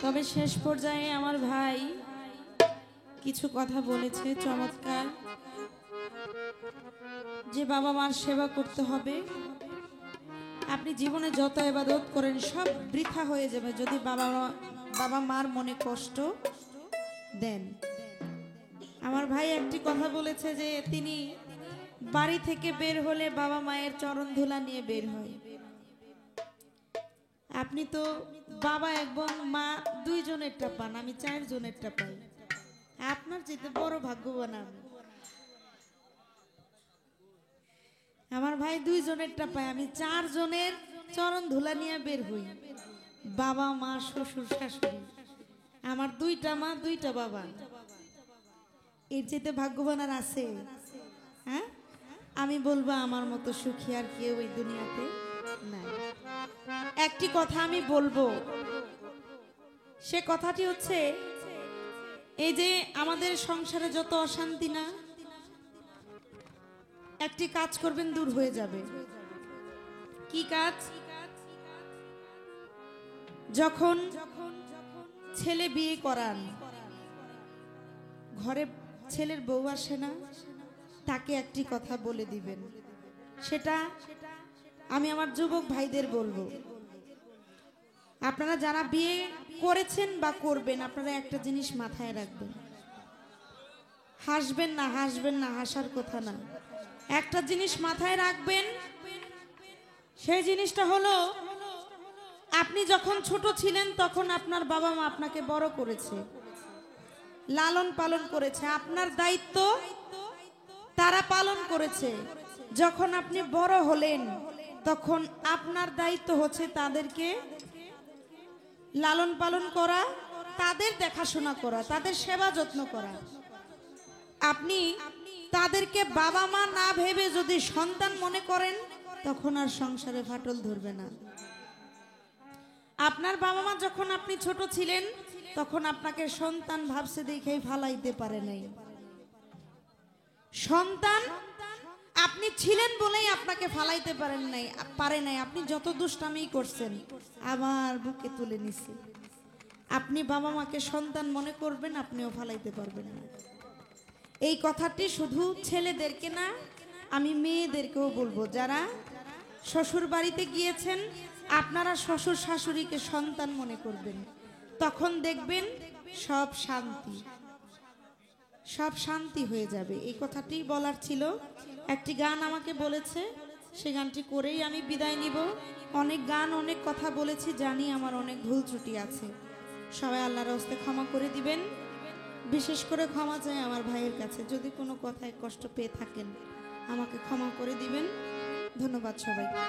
তবে শেষ পর্যায়ে আমার ভাই কিছু কথা বলেছে চমৎকার, যে বাবা মার সেবা করতে হবে। আপনি জীবনে যত ইবাদত করেন সব বৃথা হয়ে যাবে যদি বাবা মার মনে কষ্ট দেন। আমার ভাই একটি কথা বলেছে যে তিনি বাড়ি থেকে বের হলে বাবা মায়ের চরণ ধুলা নিয়ে বের হয়। আপনি তো বাবা এবং মা দুইজনেরটা পান, আমি 4 জনেরটা পাই। আপনার যেতে বড় ভাগ্যবান আমি। আমার ভাই 2 জনেরটা পায়, আমি 4 জনের চরণ ধুলা নিয়ে বের হই। বাবা মা শ্বশুর শাশুড়ি, আমার 2টা মা 2টা বাবা। এর যেতে ভাগ্যবান আর আছে? হ্যাঁ, আমি বলবো আমার মতো সুখী আর কেউ এই দুনিয়াতে নাই। একটি কথা আমি বলবো, সে কথাটি হচ্ছে এই যে আমাদের সংসারে যত অশান্তি না, একটি কাজ করবেন দূর হয়ে যাবে। কি কাজ? যখন ছেলে বিয়ে করান, ঘরে ছেলের বউ আসে না, তাকে একটি কথা বলে দিবেন। সেটা আমি আমার যুবক ভাইদের বলবো, আপনারা যারা বিয়ে করেছেন বা করবেন, আপনারা একটা জিনিস মাথায় রাখবেন। হাসবেন না, হাসবেন না, হাসার কথা না। একটা জিনিস মাথায় রাখবেন, সেই জিনিসটা হলো আপনি যখন ছোট ছিলেন তখন আপনার বাবা মা আপনাকে বড় করেছে, লালন পালন করেছে, আপনার দায়িত্ব তারা পালন করেছে। যখন আপনি বড় হলেন তখন আপনার দায়িত্ব হচ্ছে তাদেরকে লালন পালন করা, তাদের দেখাশোনা করা, তাদের সেবা যত্ন করা। আপনি তাদেরকে বাবা মা না ভেবে যদি সন্তান মনে করেন, তখন আর সংসারে ফাটল ধরবে না। আপনার বাবা মা যখন আপনি ছোট ছিলেন তখন আপনাকে সন্তান ভাবছে দেখেই ফালাইতে পারে নাই। সন্তান আপনি ছিলেন বলেই আপনাকে ফালাইতে পারে নাই। আপনি যত দুষ্টামি করছেন আমার বুকে তুলে নিছে। আপনি বাবা মাকে সন্তান মনে করবেন, আপনিও ফালাইতে পারবেন না। এই কথাটি শুধু ছেলেদেরকে না, আমি মেয়েদেরকেও বলবো, যারা শ্বশুর বাড়িতে গিয়েছেন আপনারা শ্বশুর শাশুড়িকে সন্তান মনে করবেন, তখন দেখবেন সব শান্তি হয়ে যাবে। এই কথাটি বলার ছিল। একটি গান আমাকে বলেছে, সে গানটি করেই আমি বিদায় নিব। অনেক গান অনেক কথা বলেছি, জানি আমার অনেক ভুল ত্রুটি আছে, সবাই আল্লাহর হস্তে ক্ষমা করে দিবেন। বিশেষ করে ক্ষমা চাই আমার ভাইয়ের কাছে, যদি কোনো কথায় কষ্ট পেয়ে থাকেন আমাকে ক্ষমা করে দিবেন। ধন্যবাদ সবাইকে।